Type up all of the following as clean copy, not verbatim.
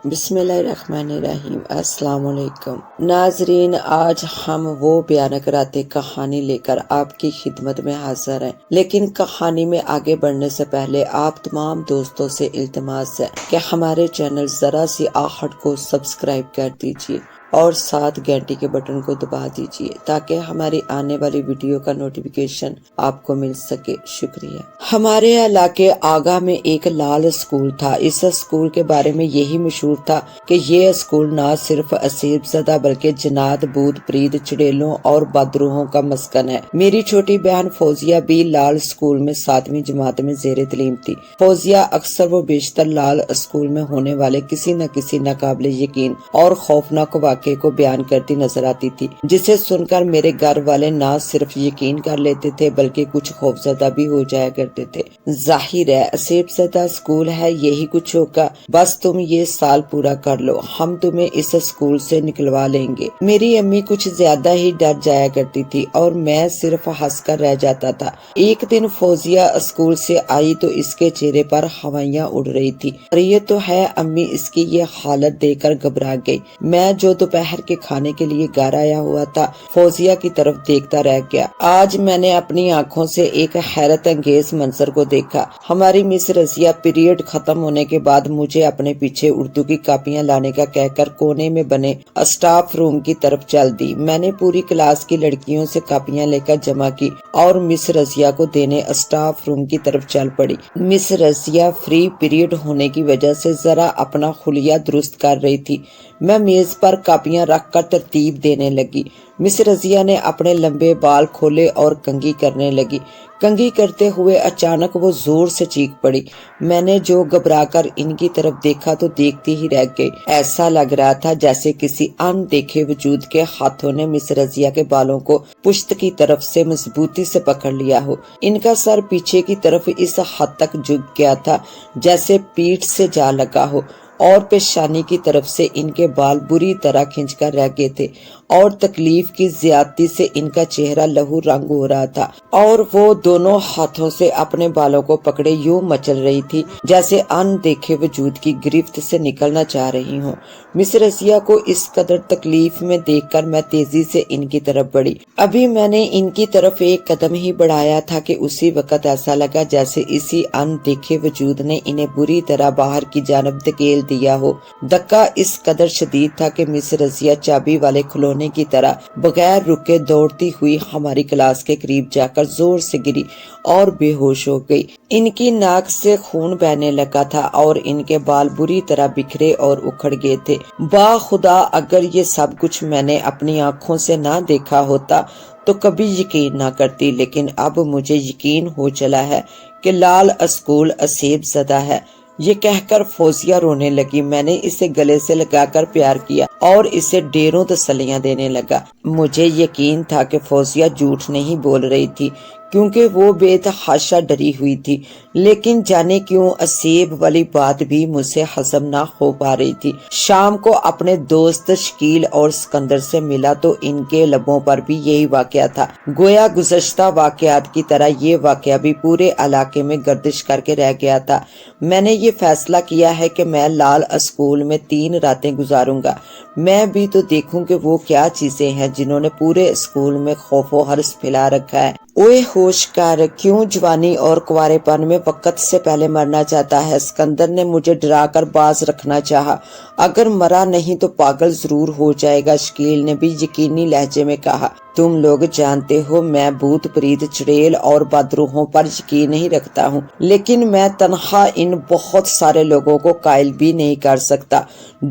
بسم اللہ الرحمن الرحیم۔ السلام علیکم ناظرین، آج ہم وہ بیانک راتیں کہانی لے کر آپ کی خدمت میں حاضر ہیں، لیکن کہانی میں آگے بڑھنے سے پہلے آپ تمام دوستوں سے التماس ہے کہ ہمارے چینل ذرا سی آہٹ کو سبسکرائب کر دیجیے اور ساتھ گھنٹی کے بٹن کو دبا دیجیے تاکہ ہماری آنے والی ویڈیو کا نوٹیفیکیشن آپ کو مل سکے۔ شکریہ۔ ہمارے علاقے آگا میں ایک لال اسکول تھا۔ اس اسکول کے بارے میں یہی مشہور تھا کہ یہ اسکول نہ صرف اسیب زدہ بلکہ جنات بھوت پرید چڑیلوں اور بدروحوں کا مسکن ہے۔ میری چھوٹی بہن فوزیہ بھی لال اسکول میں 7ویں جماعت میں زیر تعلیم تھی۔ فوزیہ اکثر و بیشتر لال اسکول میں ہونے والے کسی نہ کسی ناقابل یقین اور خوفناک واقعے کو بیان کرتی نظر آتی تھی، جسے سن کر میرے گھر والے نہ صرف یقین کر لیتے تھے بلکہ کچھ خوفزدہ بھی ہو جایا کرتے تھے۔ ظاہر ہے اسیب زدہ اسکول ہے، یہی کچھ ہوگا، بس تم یہ سال پورا کر لو، ہم تمہیں اس اسکول سے نکلوا لیں گے۔ میری امی کچھ زیادہ ہی ڈر جایا کرتی تھی اور میں صرف ہنس کر رہ جاتا تھا۔ ایک دن فوزیہ اسکول سے آئی تو اس کے چہرے پر ہوائیاں اڑ رہی تھی۔ اور یہ تو ہے، امی اس کی یہ حالت دیکھ کر گھبرا گئی۔ میں جو دوپہر کے کھانے کے لیے گھر آیا ہوا تھا، فوزیہ کی طرف دیکھتا رہ گیا۔ آج میں نے اپنی آنکھوں سے ایک حیرت انگیز منظر کو دیکھا۔ ہماری مس رضیہ پیریڈ ختم ہونے کے بعد مجھے اپنے پیچھے اردو کی کاپیاں لانے کا کہہ کر کونے میں بنے اسٹاف روم کی طرف چل دی۔ میں نے پوری کلاس کی لڑکیوں سے کاپیاں لے کر جمع کی اور مس رضیہ کو دینے اسٹاف روم کی طرف چل پڑی۔ مس رضیہ فری پیریڈ ہونے کی وجہ سے ذرا اپنا خلیہ درست کر رہی تھی۔ میں میز پر کاپیاں رکھ کر ترتیب دینے لگی۔ مس رضیہ نے اپنے لمبے بال کھولے اور کنگھی کرنے لگی۔ کنگھی کرتے ہوئے اچانک وہ زور سے چیخ پڑی۔ میں نے جو گھبرا کر ان کی طرف دیکھا تو دیکھتی ہی رہ گئی۔ ایسا لگ رہا تھا جیسے کسی ان دیکھے وجود کے ہاتھوں نے مس رضیہ کے بالوں کو پشت کی طرف سے مضبوطی سے پکڑ لیا ہو۔ ان کا سر پیچھے کی طرف اس حد تک جھک گیا تھا جیسے پیٹھ سے جا لگا ہو، اور پیشانی کی طرف سے ان کے بال بری طرح کھنچ کر رہ گئے تھے اور تکلیف کی زیادتی سے ان کا چہرہ لہو رنگ ہو رہا تھا، اور وہ دونوں ہاتھوں سے اپنے بالوں کو پکڑے یوں مچل رہی تھی جیسے ان دیکھے وجود کی گرفت سے نکلنا چاہ رہی ہوں۔ مس رضیہ کو اس قدر تکلیف میں دیکھ کر میں تیزی سے ان کی طرف بڑھی۔ ابھی میں نے ان کی طرف ایک قدم ہی بڑھایا تھا کہ اسی وقت ایسا لگا جیسے اسی ان دیکھے وجود نے انہیں بری طرح باہر کی جانب دھکیل دیا ہو۔ دھکا اس قدر شدید تھا کہ مس رضیہ چابی والے کھلونے کی طرح بغیر رکے دوڑتی ہوئی ہماری کلاس کے قریب جا کر زور سے گری اور بے ہوش ہو گئی۔ ان کی ناک سے خون بہنے لگا تھا اور ان کے بال بری طرح بکھرے اور اکھڑ گئے تھے۔ با خدا اگر یہ سب کچھ میں نے اپنی آنکھوں سے نہ دیکھا ہوتا تو کبھی یقین نہ کرتی، لیکن اب مجھے یقین ہو چلا ہے کہ لال اسکول اسیب زدہ ہے۔ یہ کہہ کر فوزیہ رونے لگی۔ میں نے اسے گلے سے لگا کر پیار کیا اور اسے ڈھیروں تسلیاں دینے لگا۔ مجھے یقین تھا کہ فوزیہ جھوٹ نہیں بول رہی تھی کیونکہ وہ بے تحاشا ڈری ہوئی تھی، لیکن جانے کیوں اسیب والی بات بھی مجھ سے ہضم نہ ہو پا رہی تھی۔ شام کو اپنے دوست شکیل اور سکندر سے ملا تو ان کے لبوں پر بھی یہی واقعہ تھا۔ گویا گزشتہ واقعات کی طرح یہ واقعہ بھی پورے علاقے میں گردش کر کے رہ گیا تھا۔ میں نے یہ فیصلہ کیا ہے کہ میں لال اسکول میں 3 راتیں گزاروں گا۔ میں بھی تو دیکھوں کہ وہ کیا چیزیں ہیں جنہوں نے پورے اسکول میں خوف و ہرس پھیلا رکھا ہے۔ اوے ہوش کر، کیوں جوانی اور کنوارے پن میں وقت سے پہلے مرنا چاہتا ہے؟ سکندر نے مجھے ڈرا کر باز رکھنا چاہا۔ اگر مرا نہیں تو پاگل ضرور ہو جائے گا، شکیل نے بھی یقینی لہجے میں کہا۔ تم لوگ جانتے ہو میں بھوت پریت چڑیل اور بدروحوں پر یقین نہیں رکھتا ہوں، لیکن میں تنہا ان بہت سارے لوگوں کو قائل بھی نہیں کر سکتا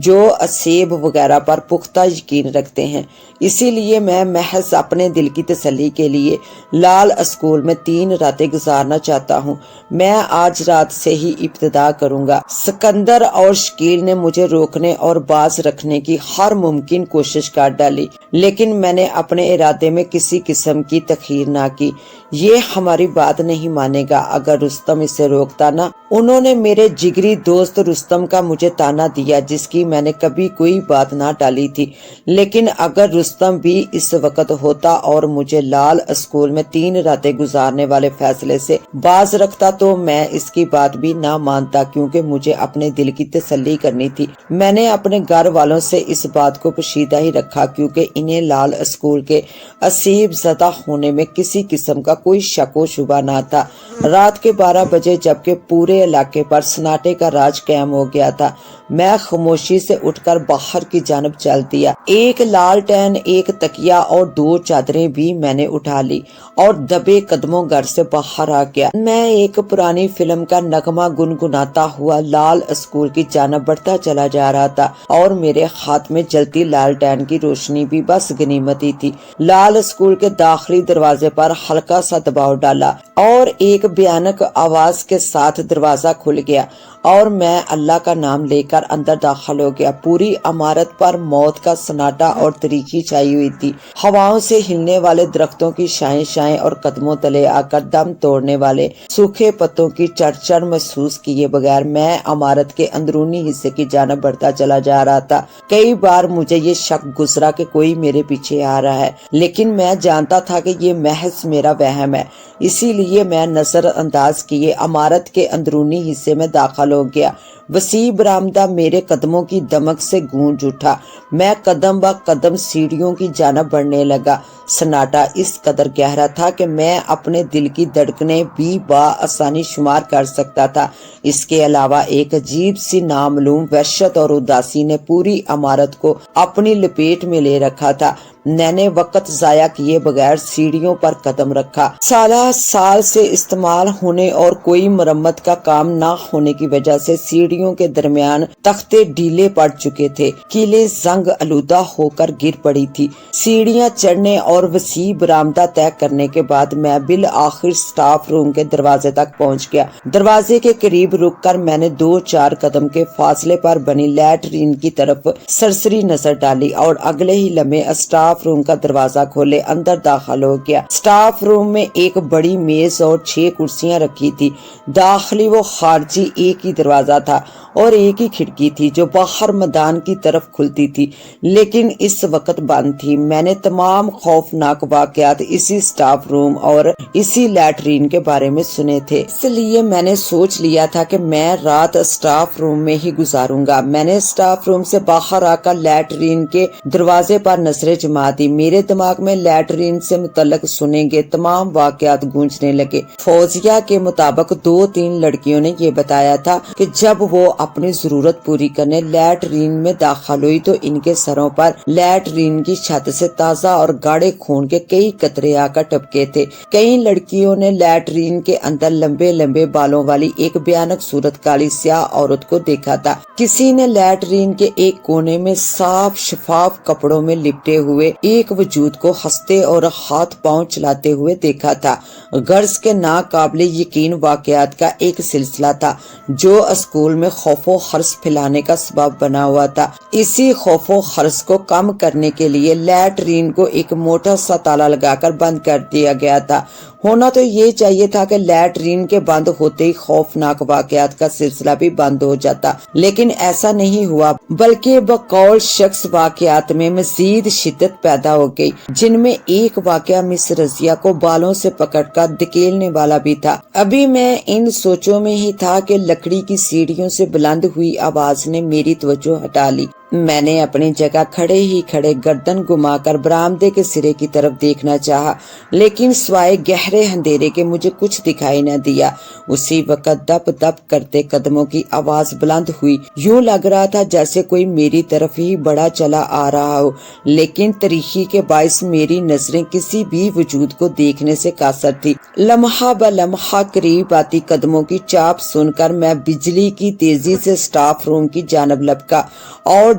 جو اسیب وغیرہ پر پختہ یقین رکھتے ہیں۔ اسی لیے میں محض اپنے دل کی تسلی کے لیے لال اسکول میں 3 راتیں گزارنا چاہتا ہوں۔ میں آج رات سے ہی ابتدا کروں گا۔ سکندر اور شکیل نے مجھے روکنے اور باز رکھنے کی ہر ممکن کوشش کر ڈالی، لیکن میں نے اپنے ارادے ارادے میں کسی قسم کی تخیر نہ کی۔ یہ ہماری بات نہیں مانے گا اگر رستم اسے روکتا نہ۔ انہوں نے میرے جگری دوست رستم کا مجھے تانا دیا جس کی میں نے کبھی کوئی بات نہ ڈالی تھی، لیکن اگر رستم بھی اس وقت ہوتا اور مجھے لال اسکول میں 3 راتیں گزارنے والے فیصلے سے باز رکھتا تو میں اس کی بات بھی نہ مانتا، کیونکہ مجھے اپنے دل کی تسلی کرنی تھی۔ میں نے اپنے گھر والوں سے اس بات کو پوشیدہ ہی رکھا کیونکہ انہیں لال اسکول کے اسیب زدہ ہونے میں کسی قسم کا کوئی شک و شبہ نہ تھا۔ رات کے 12 بجے جبکہ پورے علاقے پر سناٹے کا راج قائم ہو گیا تھا، میں خاموشی سے اٹھ کر باہر کی جانب چل دیا۔ ایک لالٹین، ایک تکیا اور 2 چادریں بھی میں نے اٹھا لی اور دبے قدموں گھر سے باہر آ گیا۔ میں ایک پرانی فلم کا نغمہ گنگناتا ہوا لال اسکول کی جانب بڑھتا چلا جا رہا تھا اور میرے ہاتھ میں جلتی لالٹین کی روشنی بھی بس غنیمت ہی تھی۔ لال اسکول کے داخلی دروازے پر ہلکا سا دباؤ ڈالا اور ایک بھیانک آواز کے ساتھ دروازہ کھل گیا اور میں اللہ کا نام لے کر اندر داخل ہو گیا۔ پوری عمارت پر موت کا سناٹا اور تاریکی چھائی ہوئی تھی۔ ہواؤں سے ہلنے والے درختوں کی شائیں شائیں اور قدموں تلے آ کر دم توڑنے والے سوکھے پتوں کی چرچر محسوس کیے بغیر میں عمارت کے اندرونی حصے کی جانب بڑھتا چلا جا رہا تھا۔ کئی بار مجھے یہ شک گزرا کہ کوئی میرے پیچھے آ رہا ہے، لیکن میں جانتا تھا کہ یہ محض میرا وہم ہے، اسی لیے میں نظر انداز کیے عمارت کے اندرونی حصے میں داخل ہو گیا۔ وسیع برآمدہ میرے قدموں کی دمک سے گونج اٹھا۔ میں قدم با قدم سیڑھیوں کی جانب بڑھنے لگا۔ سناٹا اس قدر گہرا تھا کہ میں اپنے دل کی دھڑکنیں بھی بآسانی شمار کر سکتا تھا۔ اس کے علاوہ ایک عجیب سی نامعلوم وحشت اور اداسی نے پوری عمارت کو اپنی لپیٹ میں لے رکھا تھا۔ میں نے وقت ضائع کیے بغیر سیڑھیوں پر قدم رکھا۔ سالہ سال سے استعمال ہونے اور کوئی مرمت کا کام نہ ہونے کی وجہ سے سیڑھیوں کے درمیان تختے ڈھیلے پڑ چکے تھے، کیلیں زنگ آلودہ ہو کر گر پڑی تھی۔ سیڑھیاں چڑھنے اور وسیع برآمدہ طے کرنے کے بعد میں بالآخر اسٹاف روم کے دروازے تک پہنچ گیا۔ دروازے کے قریب رک کر میں نے 2-4 قدم کے فاصلے پر بنی لیٹرین کی طرف سرسری نظر ڈالی اور اگلے ہی لمحے اسٹاف روم کا دروازہ کھولے اندر داخل ہو گیا۔ اسٹاف روم میں ایک بڑی میز اور 6 کرسیاں رکھی تھی۔ داخلی و خارجی ایک ہی دروازہ تھا اور ایک ہی کھڑکی تھی جو باہر میدان کی طرف کھلتی تھی، لیکن اس وقت بند تھی۔ میں نے تمام خوفناک واقعات اسی اسٹاف روم اور اسی لیٹرین کے بارے میں سنے تھے، اس لیے میں نے سوچ لیا تھا کہ میں رات اسٹاف روم میں ہی گزاروں گا۔ میں نے اسٹاف روم سے باہر آ کر لیٹرین کے دروازے پر نظریں جما دی۔ میرے دماغ میں لیٹرین سے متعلق سنے گے تمام واقعات گونجنے لگے۔ فوزیہ کے مطابق 2-3 لڑکیوں نے یہ بتایا تھا کہ جب وہ اپنی ضرورت پوری کرنے لیٹرین میں داخل ہوئی تو ان کے سروں پر لیٹرین کی چھت سے تازہ اور گاڑے خون کے کئی قطرے آ کر ٹپکے تھے۔ کئی لڑکیوں نے لیٹرین کے اندر لمبے لمبے بالوں والی ایک بھیانک صورت کالی سیاہ عورت کو دیکھا تھا۔ کسی نے لیٹرین کے ایک کونے میں صاف شفاف کپڑوں میں لپٹے ہوئے ایک وجود کو ہنستے اور ہاتھ پاؤں چلاتے ہوئے دیکھا تھا۔ غرض کے ناقابل یقین واقعات کا ایک سلسلہ تھا جو اسکول میں خوف و ہرس پھیلانے کا سبب بنا ہوا تھا۔ اسی خوف و ہرس کو کم کرنے کے لیے لیٹرین کو ایک موٹا سا تالا لگا کر بند کر دیا گیا تھا۔ ہونا تو یہ چاہیے تھا کہ لیٹرین کے بند ہوتے ہی خوفناک واقعات کا سلسلہ بھی بند ہو جاتا، لیکن ایسا نہیں ہوا، بلکہ بقول شخص واقعات میں مزید شدت پیدا ہو گئی، جن میں ایک واقعہ مس رضیہ کو بالوں سے پکڑ کر دھکیلنے والا بھی تھا۔ ابھی میں ان سوچوں میں ہی تھا کہ لکڑی کی سیڑھیوں سے بلند ہوئی آواز نے میری توجہ ہٹا لی۔ میں نے اپنی جگہ کھڑے گردن گما کر برآمدے کے سرے کی طرف دیکھنا چاہا، لیکن سوائے گہرے اندھیرے کے مجھے کچھ دکھائی نہ دیا۔ اسی وقت دپ دپ کرتے قدموں کی آواز بلند ہوئی، یوں لگ رہا تھا جیسے کوئی میری طرف ہی بڑا چلا آ رہا ہو، لیکن تاریکی کے باعث میری نظریں کسی بھی وجود کو دیکھنے سے قاصر تھی۔ لمحہ بہ لمحہ قریب آتی قدموں کی چاپ سن کر میں بجلی کی تیزی سے اسٹاف روم کی جانب لپکا اور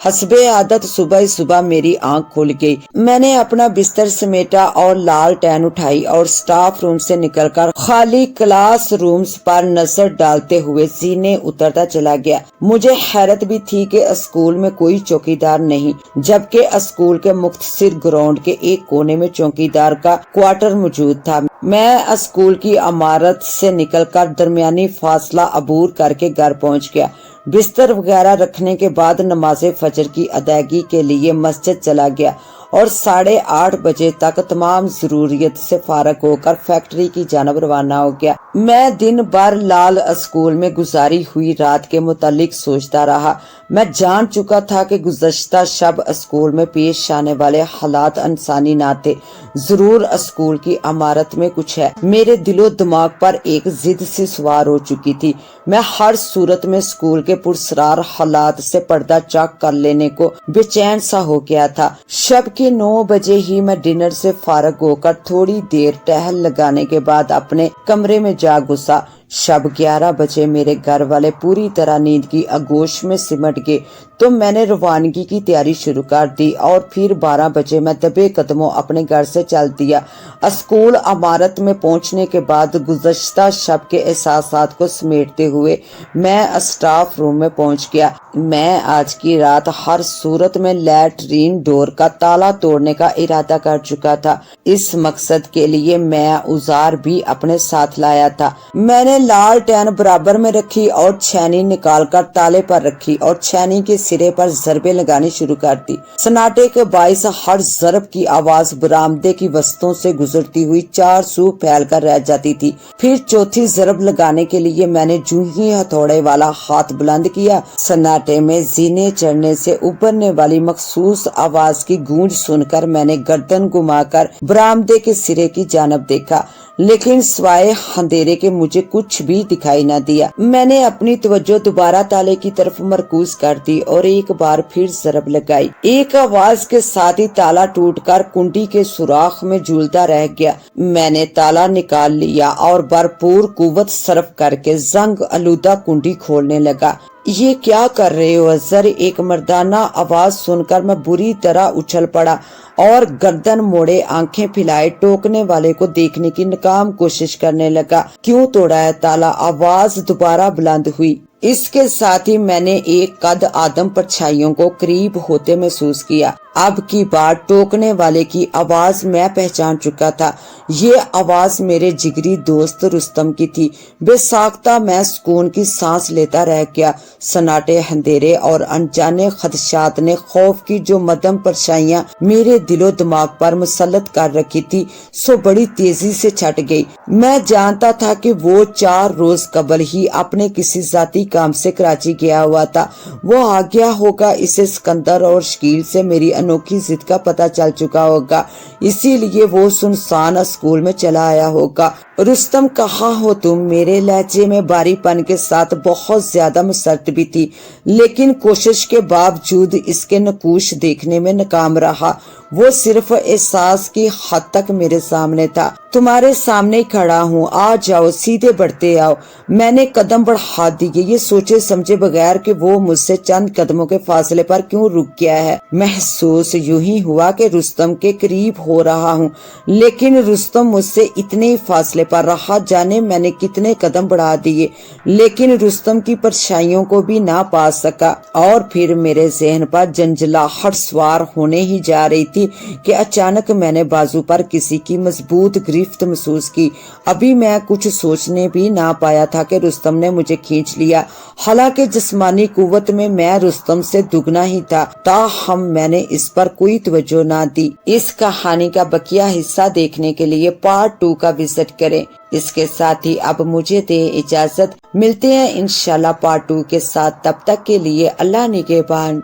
حسب عادت صبح صبح میری آنکھ کھل گئی، میں نے اپنا بستر سمیٹا اور لالٹین اٹھائی اور سٹاف روم سے نکل کر خالی کلاس رومز پر نظر ڈالتے ہوئے زینے اترتا چلا گیا۔ مجھے حیرت بھی تھی کہ اسکول میں کوئی چوکیدار نہیں، جبکہ اسکول کے مختصر گراؤنڈ کے ایک کونے میں چوکیدار کا کوارٹر موجود تھا۔ میں اسکول کی عمارت سے نکل کر درمیانی فاصلہ عبور کر کے گھر پہنچ گیا۔ بستر وغیرہ رکھنے کے بعد نماز فجر کی ادائیگی کے لیے مسجد چلا گیا اور 8:30 بجے تک تمام ضروریت سے فارغ ہو کر فیکٹری کی جانب روانہ ہو گیا۔ میں دن بھر لال اسکول میں گزاری ہوئی رات کے متعلق سوچتا رہا۔ میں جان چکا تھا کہ گزشتہ شب اسکول میں پیش آنے والے حالات انسانی نہ تھے، ضرور اسکول کی عمارت میں کچھ ہے۔ میرے دل و دماغ پر ایک ضد سی سوار ہو چکی تھی۔ میں ہر صورت میں اسکول کے پراسرار حالات سے پردہ چاک کر لینے کو بے چین سا ہو گیا تھا۔ شب کے 9 بجے ہی میں ڈنر سے فارغ ہو کر تھوڑی دیر ٹہل لگانے کے بعد اپنے کمرے میں جا گھسا۔ شب 11 بجے میرے گھر والے پوری طرح نیند کی آغوش میں سمٹ گئے تو میں نے روانگی کی تیاری شروع کر دی اور پھر 12 بجے میں دبے قدموں اپنے گھر سے چل دیا۔ اسکول عمارت میں پہنچنے کے بعد گزشتہ شب کے احساسات کو سمیٹتے ہوئے میں اسٹاف روم میں پہنچ گیا۔ میں آج کی رات ہر صورت میں لیٹرین ڈور کا تالا توڑنے کا ارادہ کر چکا تھا۔ اس مقصد کے لیے میں اوزار بھی اپنے ساتھ لایا تھا۔ میں نے لالٹین برابر میں رکھی اور چھینی نکال کر تالے پر رکھی اور چھینی کے سرے پر ضربیں لگانی شروع کر دی۔ سناٹے کے باعث ہر ضرب کی آواز برآمدے کی وسطوں سے گزرتی ہوئی 4 سو پھیل کر رہ جاتی تھی۔ پھر چوتھی ضرب لگانے کے لیے میں نے جو ہی ہتھوڑے والا ہاتھ بلند کیا، سناٹے میں زینے چڑھنے سے ابھرنے والی مخصوص آواز کی گونج سن کر میں نے گردن گھما کر برآمدے کے سرے کی جانب دیکھا، لیکن سوائے اندھیرے کے مجھے کچھ بھی دکھائی نہ دیا۔ میں نے اپنی توجہ دوبارہ تالے کی طرف مرکوز کر دی اور ایک بار پھر ضرب لگائی۔ ایک آواز کے ساتھ ہی تالا ٹوٹ کر کنڈی کے سوراخ میں جھولتا رہ گیا۔ میں نے تالا نکال لیا اور بھرپور قوت صرف کر کے زنگ آلودہ کنڈی کھولنے لگا۔ یہ کیا کر رہے ہو اظہر؟ ایک مردانہ آواز سن کر میں بری طرح اچھل پڑا اور گردن موڑے آنکھیں پھیلائے ٹوکنے والے کو دیکھنے کی ناکام کوشش کرنے لگا۔ کیوں توڑا ہے تالا؟ آواز دوبارہ بلند ہوئی۔ اس کے ساتھ ہی میں نے ایک قد آدم پرچھائیوں کو قریب ہوتے محسوس کیا۔ اب کی بار ٹوکنے والے کی آواز میں پہچان چکا تھا۔ یہ آواز میرے جگری دوست رستم کی تھی۔ بے ساختہ میں سکون کی سانس لیتا رہ گیا۔ سناٹے، اندھیرے اور انجانے خدشات نے خوف کی جو مدھم پرچھائیاں میرے دل و دماغ پر مسلط کر رکھی تھی سو بڑی تیزی سے چھٹ گئی۔ میں جانتا تھا کہ وہ 4 روز قبل ہی اپنے کسی ذاتی کام سے کراچی گیا ہوا تھا۔ وہ آ گیا ہوگا، اسے سکندر اور شکیل سے میری انوکھی ضد کا پتہ چل چکا ہوگا، اسی لیے وہ سنسان اسکول میں چلا آیا ہوگا۔ رستم کہاں ہو تم؟ میرے لہجے میں باری پن کے ساتھ بہت زیادہ مسرت بھی تھی، لیکن کوشش کے باوجود اس کے نقوش دیکھنے میں ناکام رہا۔ وہ صرف احساس کی حد تک میرے سامنے تھا۔ تمہارے سامنے ہی کھڑا ہوں، آ جاؤ، سیدھے بڑھتے آؤ۔ میں نے قدم بڑھا دیے، یہ سوچے سمجھے بغیر کہ وہ مجھ سے چند قدموں کے فاصلے پر کیوں رک گیا ہے۔ محسوس یوں ہی ہوا کہ رستم کے قریب ہو رہا ہوں، لیکن رستم مجھ سے اتنے ہی فاصلے پر رہا۔ جانے میں نے کتنے قدم بڑھا دیے، لیکن رستم کی پرچھائیوں کو بھی نہ پا سکا۔ اور پھر میرے ذہن پر جنجلاہٹ سوار ہونے ہی جا رہی تھی کہ اچانک میں نے بازو پر کسی کی مضبوط گرفت محسوس کی۔ ابھی میں کچھ سوچنے بھی نہ پایا تھا کہ رستم نے مجھے کھینچ لیا۔ حالانکہ جسمانی قوت میں رستم سے دگنا ہی تھا، تاہم میں نے اس پر کوئی توجہ نہ دی۔ اس کہانی کا بقیہ حصہ دیکھنے کے لیے پارٹ 2 کا وزٹ کریں۔ اس کے ساتھ ہی اب مجھے دیں اجازت، ملتے ہیں انشاءاللہ پارٹ 2 کے ساتھ، تب تک کے لیے اللہ نگہبان۔